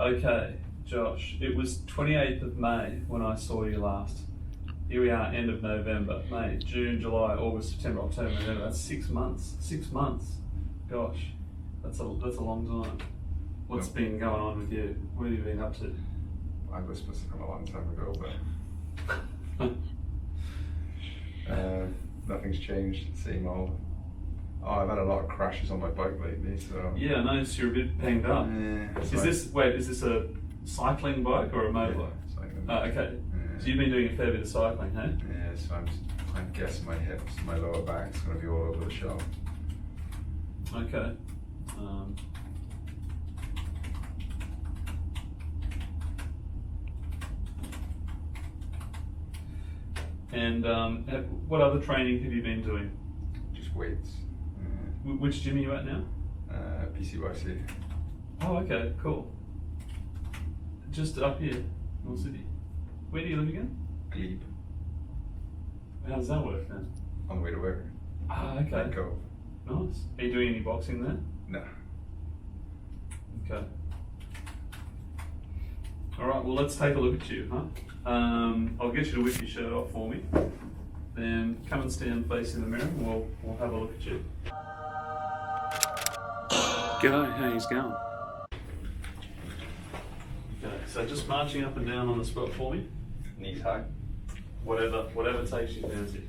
Okay, Josh, it was 28th of May when I saw you last. Here we are, end of November, May, June, July, August, September, October, November. That's 6 months. 6 months. Gosh, that's a long time. What's been going on with you? What have you been up to? I was supposed to come a long time ago, but nothing's changed. Same old. Oh, I've had a lot of crashes on my bike lately, so. Yeah, I noticed you're a bit panged up. Is this a cycling bike or a motorbike? Yeah, cycling. Okay. Yeah. So you've been doing a fair bit of cycling, hey? Yeah, so I'm guessing my hips, my lower back's going to be all over the shop. Okay. And what other training have you been doing? Just weights. Which gym are you at now? PCYC. Oh, okay, cool. Just up here, North Sydney. Where do you live again? Glebe. How does that work then? On the way to work. Ah, okay. Go. Nice. Are you doing any boxing there? No. Okay. All right. Well, let's take a look at you, huh? I'll get you to whip your shirt off for me. Then come and stand facing the mirror, and we'll have a look at you. G'day. How's it going? Okay. So just marching up and down on the spot for me. Knees high. Whatever takes you fancy.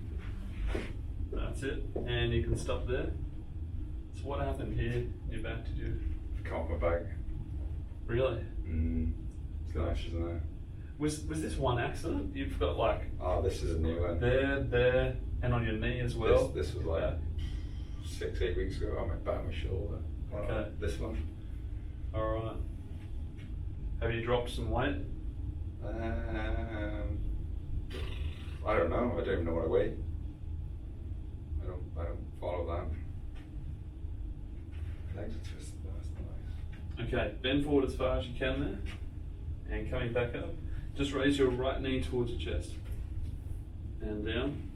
That's it. And you can stop there. So what happened here in your back? Did you? Caught my back. Really? Slashes in there. Was this one accident? You've got like. Oh, this is a new one. There, and on your knee as well. This was like 6-8 weeks ago. On my back, my shoulder. Okay. This one. All right. Have you dropped some weight? I don't know. I don't even know what I weigh. I don't follow that. Legs are twisted. That's nice. Okay. Bend forward as far as you can there, and coming back up. Just raise your right knee towards your chest, and down.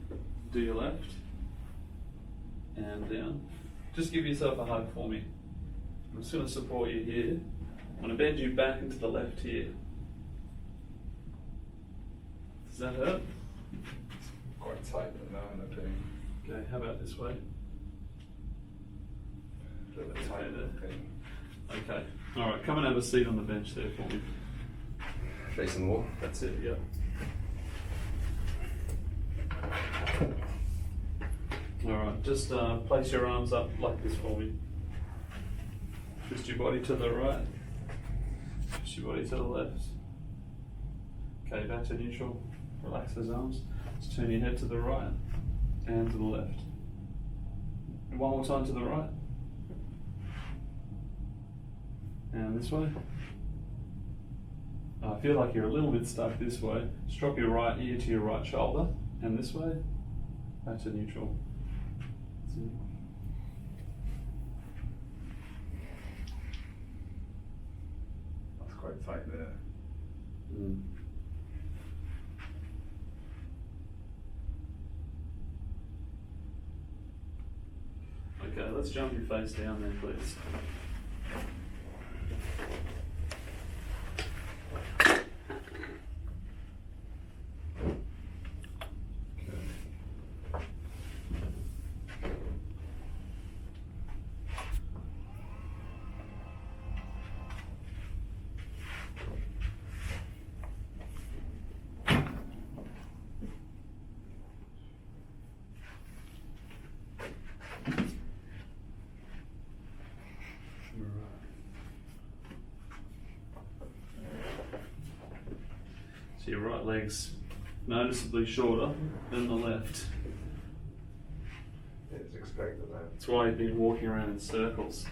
Do your left, and down. Just give yourself a hug for me. I'm just going to support you here. I'm going to bend you back into the left here. Does that hurt? It's quite tight, but now I'm not pain. Okay, how about this way? A little bit tight, there. pain. Okay. All right, come and have a seat on the bench there for me. Facing the wall. That's it, yeah. All right, just place your arms up like this for me. Twist your body to the right. Twist your body to the left. Okay, back to neutral. Relax those arms. Just turn your head to the right and to the left. And one more time to the right. And this way. I feel like you're a little bit stuck this way. Just drop your right ear to your right shoulder. And this way. Back to neutral. That's quite tight there. Okay, let's jump your face down there, please. So your right leg's noticeably shorter than the left. It's expected that. That's why you've been walking around in circles.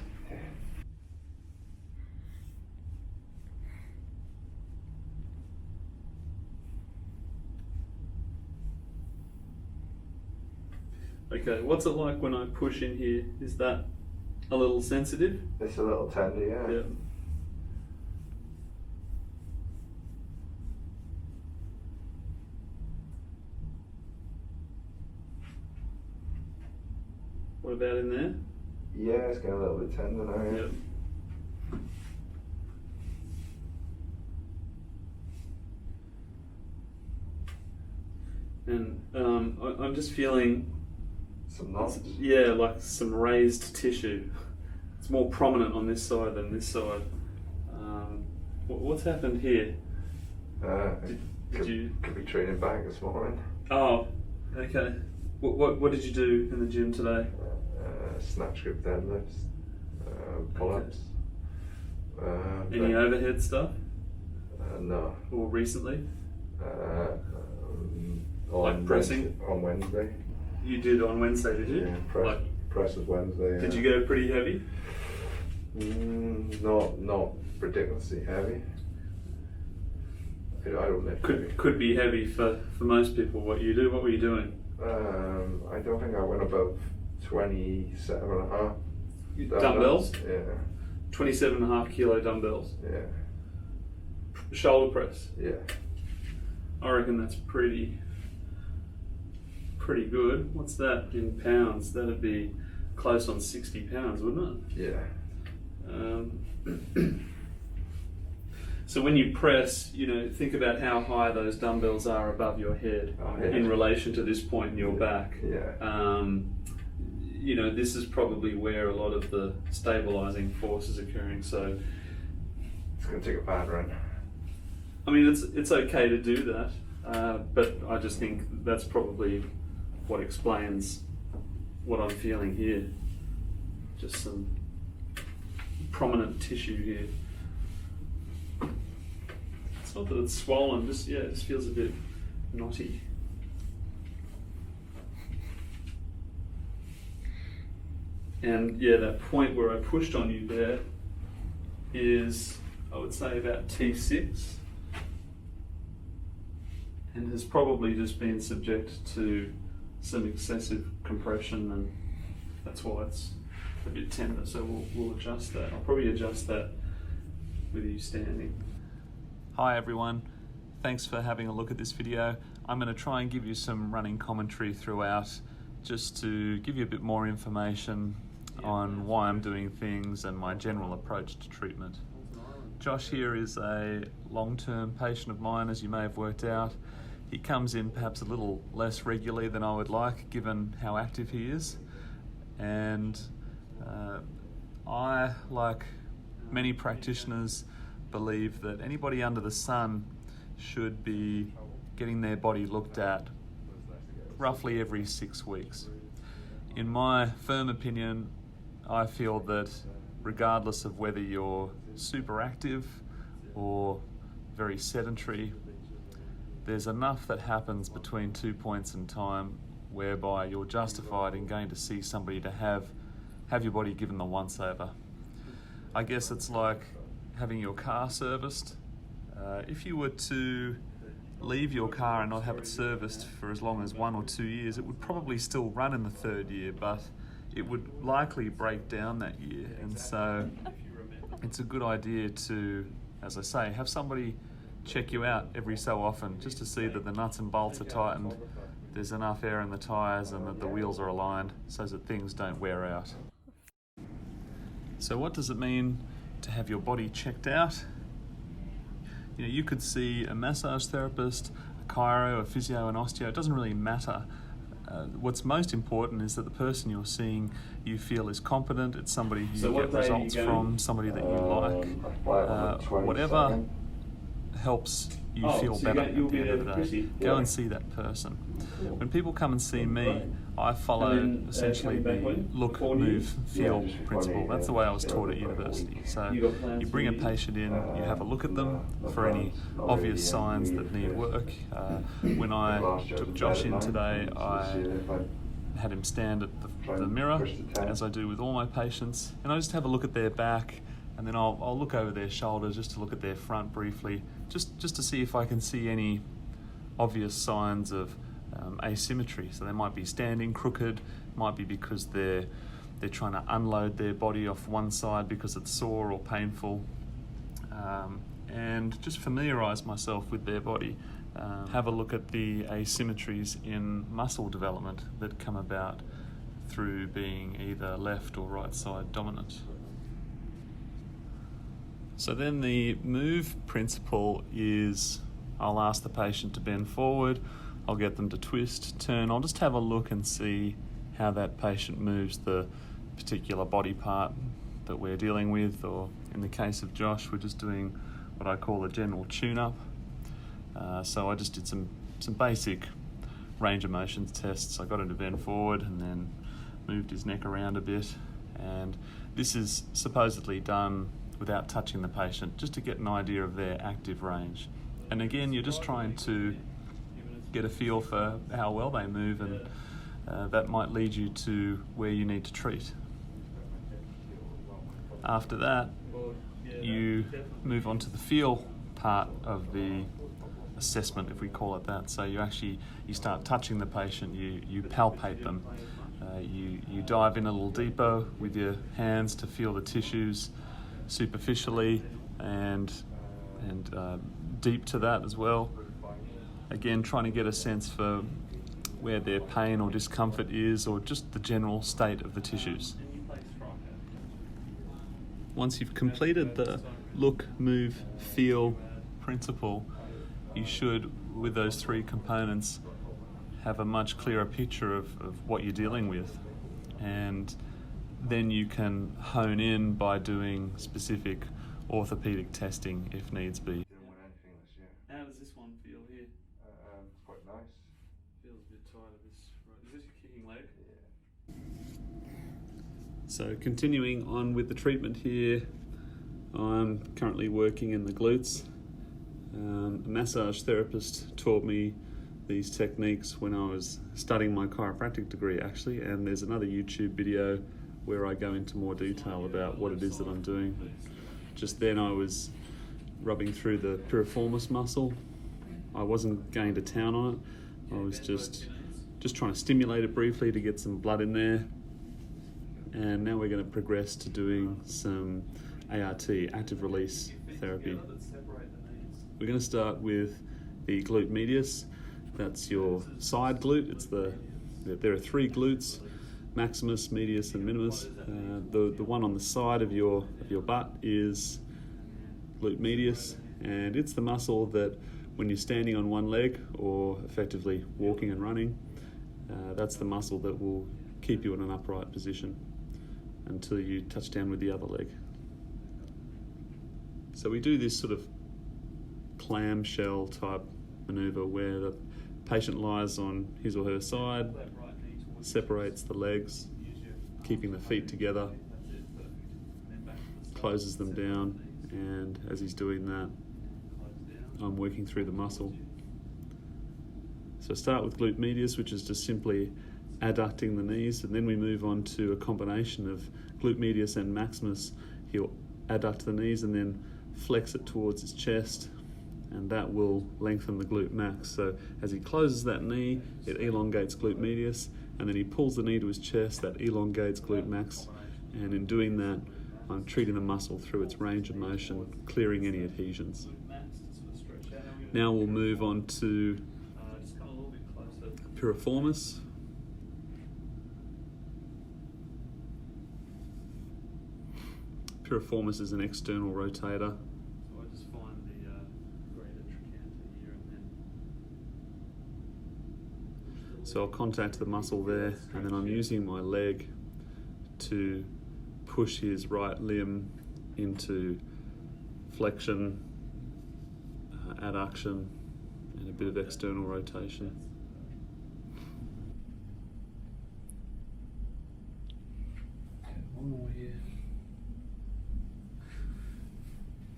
Okay, what's it like when I push in here? Is that a little sensitive? It's a little tender, yeah. Yeah. What about in there? Yeah, it's getting a little bit tender now, yeah. And I'm just feeling, Some knots. yeah, like some raised tissue. It's more prominent on this side than this side. What's happened here? Could be training back this morning. Oh, okay. What did you do in the gym today? Snatch grip deadlifts, pull-ups. Any overhead stuff? No. Or recently? On pressing? On Wednesday. You did on Wednesday, did you? Yeah, press was Wednesday. Did you go pretty heavy? Not ridiculously heavy. I don't lift heavy. Could be heavy for most people. What you do? What were you doing? I don't think I went above 27.5. Dumbbells? Yeah. 27.5 kilo dumbbells. Yeah. Shoulder press. Yeah. I reckon that's pretty good. What's that in pounds? That'd be close on 60 pounds, wouldn't it? Yeah. So when you press, think about how high those dumbbells are above your head in relation to this point in your back. Yeah. This is probably where a lot of the stabilizing force is occurring. So It's going to take a bad run. I mean, it's okay to do that, but I just think that's probably what explains what I'm feeling here. Just some prominent tissue here. It's not that it's swollen, it just feels a bit knotty. And yeah, that point where I pushed on you there is, I would say, about T6, and has probably just been subject to some excessive compression, and that's why it's a bit tender. So we'll adjust that. I'll probably adjust that with you standing. Hi everyone, thanks for having a look at this video. I'm going to try and give you some running commentary throughout, just to give you a bit more information on why I'm doing things and my general approach to treatment. Josh here is a long-term patient of mine, as you may have worked out. He comes in perhaps a little less regularly than I would like, given how active he is. And I, like many practitioners, believe that anybody under the sun should be getting their body looked at roughly every 6 weeks. In my firm opinion, I feel that regardless of whether you're super active or very sedentary, there's enough that happens between 2 points in time whereby you're justified in going to see somebody to have your body given the once-over. I guess it's like having your car serviced. If you were to leave your car and not have it serviced for as long as 1 or 2 years, it would probably still run in the 3rd year, but it would likely break down that year. And so it's a good idea to, as I say, have somebody check you out every so often, just to see that the nuts and bolts are tightened, there's enough air in the tyres, and that the wheels are aligned so that things don't wear out. So what does it mean to have your body checked out? You could see a massage therapist, a chiro, a physio, an osteo. It doesn't really matter. What's most important is that the person you're seeing you feel is competent. It's somebody you get results from, somebody that you like. Whatever helps you feel better at the end of the day. Go and see that person. When people come and see me, I follow essentially the look, move, feel principle. That's the way I was taught at university. So you bring a patient in, you have a look at them for any obvious signs that need work. When I took Josh in today, I had him stand at the mirror, as I do with all my patients, and I just have a look at their back, and then I'll look over their shoulders just to look at their front briefly, just to see if I can see any obvious signs of asymmetry. So they might be standing crooked, might be because they're trying to unload their body off one side because it's sore or painful, and just familiarise myself with their body. Have a look at the asymmetries in muscle development that come about through being either left or right side dominant. So then the move principle is, I'll ask the patient to bend forward, I'll get them to twist, turn. I'll just have a look and see how that patient moves the particular body part that we're dealing with, or in the case of Josh, we're just doing what I call a general tune-up. So I just did some basic range of motions tests. I got him to bend forward and then moved his neck around a bit, and this is supposedly done without touching the patient, just to get an idea of their active range. And again, you're just trying to get a feel for how well they move, and that might lead you to where you need to treat. After that, you move on to the feel part of the assessment, if we call it that. So you start touching the patient, you palpate them, you dive in a little deeper with your hands to feel the tissues superficially and deep to that as well. Again, trying to get a sense for where their pain or discomfort is, or just the general state of the tissues. Once you've completed the look, move, feel principle, you should, with those three components, have a much clearer picture of what you're dealing with. And then you can hone in by doing specific orthopedic testing if needs be. How does this one feel here? Quite nice. Feels a bit tight at this. Is this your kicking leg? Yeah. So continuing on with the treatment here, I'm currently working in the glutes. A massage therapist taught me these techniques when I was studying my chiropractic degree, actually, and there's another YouTube video where I go into more detail about what it is that I'm doing. Just then I was rubbing through the piriformis muscle. I wasn't going to town on it. I was just trying to stimulate it briefly to get some blood in there. And now we're going to progress to doing some ART, active release therapy. We're going to start with the glute medius. That's your side glute. There are three glutes: maximus, medius, and minimus. The one on the side of your butt is glute medius, and it's the muscle that when you're standing on one leg or effectively walking and running, that's the muscle that will keep you in an upright position until you touch down with the other leg. So we do this sort of clamshell type maneuver where the patient lies on his or her side, separates the legs, keeping the feet together, closes them down, and as he's doing that, I'm working through the muscle. So start with glute medius, which is just simply adducting the knees, and then we move on to a combination of glute medius and maximus. He'll adduct the knees and then flex it towards his chest, and that will lengthen the glute max. So as he closes that knee, it elongates glute medius, and then he pulls the knee to his chest, that elongates glute max, and in doing that, I'm treating the muscle through its range of motion, clearing any adhesions. Now we'll move on to piriformis. Piriformis is an external rotator. So I just find the greater trochanter here and then. So I'll contact the muscle there, and then I'm using my leg to push his right limb into flexion, adduction, and a bit of external rotation. One more here.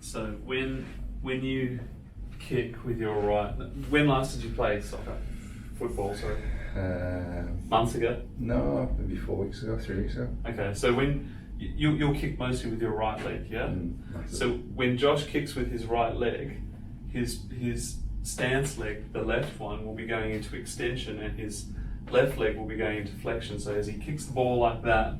So when you kick with your right, when last did you play soccer? Football, sorry. Months ago? No, maybe 4 weeks ago, 3 weeks ago. Okay, so when you'll kick mostly with your right leg, yeah? So when Josh kicks with his right leg, his stance leg, the left one, will be going into extension, and his left leg will be going into flexion. So as he kicks the ball like that,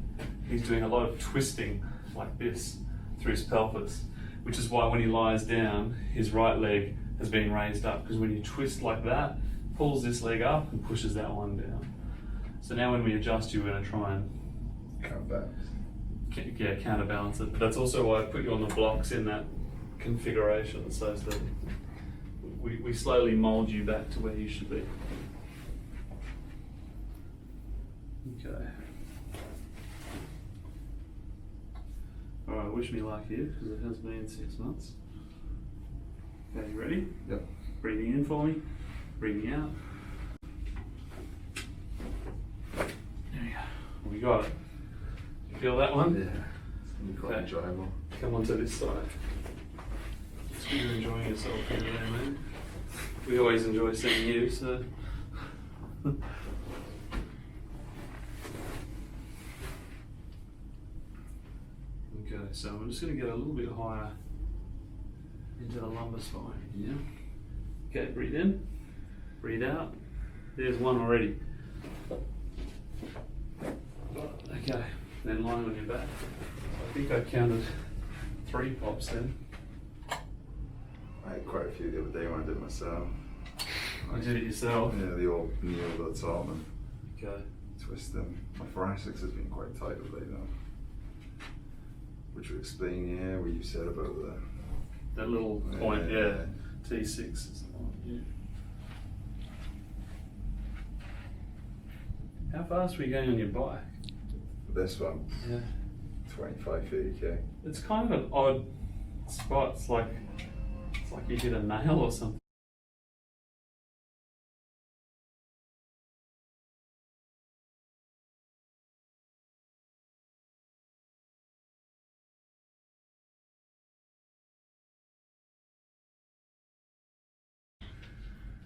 he's doing a lot of twisting like this through his pelvis, which is why when he lies down, his right leg has been raised up, because when you twist like that, pulls this leg up and pushes that one down. So now when we adjust you, we're going to try and counterbalance it. But that's also why I put you on the blocks in that configuration, so that we slowly mold you back to where you should be. Okay. Alright, wish me luck here, because it has been 6 months. Okay, you ready? Yep. Breathing in for me, breathing out. There we go. We got it. You feel that one? Yeah. It's going to be quite enjoyable. Come on to this side. So you're enjoying yourself here today, man. We always enjoy seeing you, so. Okay, so I'm just going to get a little bit higher into the lumbar spine. Yeah. Okay, breathe in, breathe out. There's one already. Okay, then lying on your back. I think I counted 3 pops then. I had quite a few the other day when I did it myself. You did it yourself? Yeah, the old knee over the top and Okay. twist them. My thoracics has been quite tight of late though. Which would explain, yeah, what you said about That little point, yeah. T6 is the one, yeah. How fast were you going on your bike? this one. Yeah. 25, 30k. It's kind of an odd spot. It's like you hit a nail or something.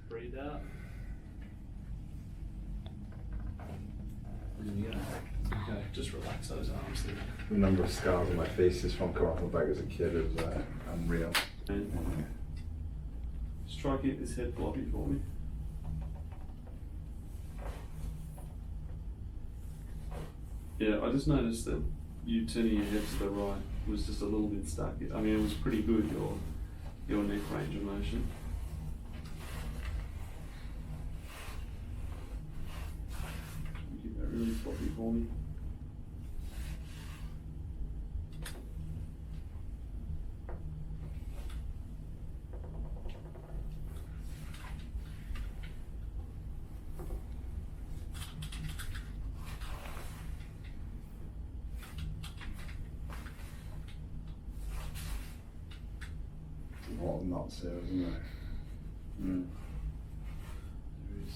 Breathe out. There you go. Okay, just relax those arms there. The number of scars on my face is from coming off my back as a kid is unreal. And just try to keep this head floppy for me. Yeah, I just noticed that you turning your head to the right was just a little bit stuck. I mean, it was pretty good, your neck range of motion. Keep that really floppy for me. A lot of knots there, isn't there? Mm. There is.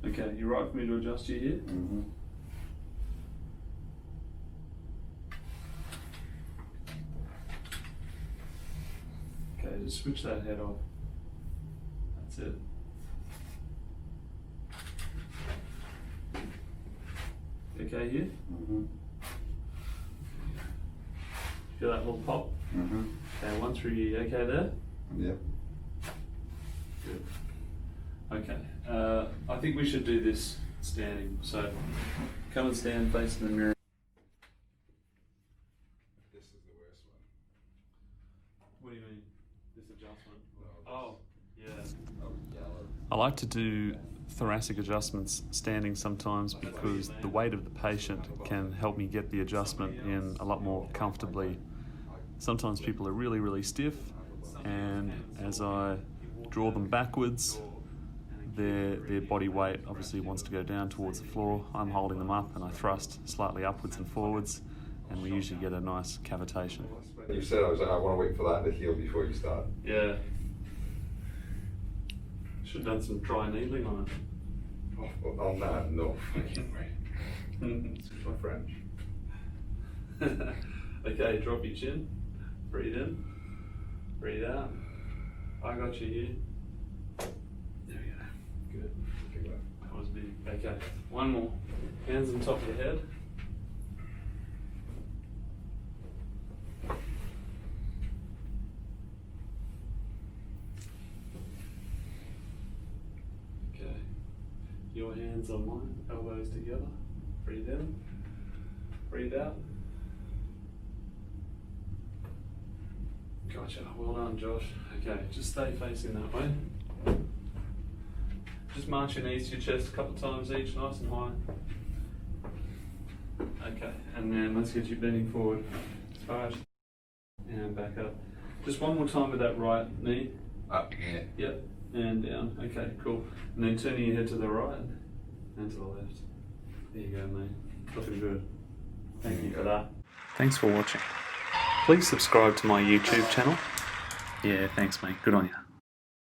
Okay, you right for me to adjust you here? Mm-hmm. Okay, just switch that head off. That's it. Okay here? Mm-hmm. Feel that little pop? Mm-hmm. Okay, 1 through you. Okay there? Yep. Good. Okay, I think we should do this standing. So come and stand facing the mirror. This is the worst one. What do you mean? This adjustment? No, Oh, yeah. Oh, yellow. I like to do thoracic adjustments standing sometimes because the weight of the patient can help me get the adjustment in a lot more comfortably. Sometimes people are really, really stiff, and as I draw them backwards, their body weight obviously wants to go down towards the floor. I'm holding them up and I thrust slightly upwards and forwards, and we usually get a nice cavitation. You said, I was like, I want to wait for that to heal before you start. Yeah. Should have done some dry needling on it. On that, no. Excuse my French. Okay, drop your chin. Breathe in. Breathe out. I got you here. There we go. Good. That was big. Okay, one more. Hands on top of your head. Okay. Your hands on mine, elbows together. Breathe in. Breathe out. Gotcha. Well done, Josh. Okay, just stay facing that way. Just march your knees to your chest a couple of times each, nice and high. Okay, and then let's get you bending forward as far as, and back up. Just one more time with that right knee. Up, yeah. Yep, and down. Okay, cool. And then turning your head to the right and to the left. There you go, mate. Looking good. Thank you for that. Thanks for watching. Please subscribe to my YouTube channel. Yeah, thanks, mate. Good on you.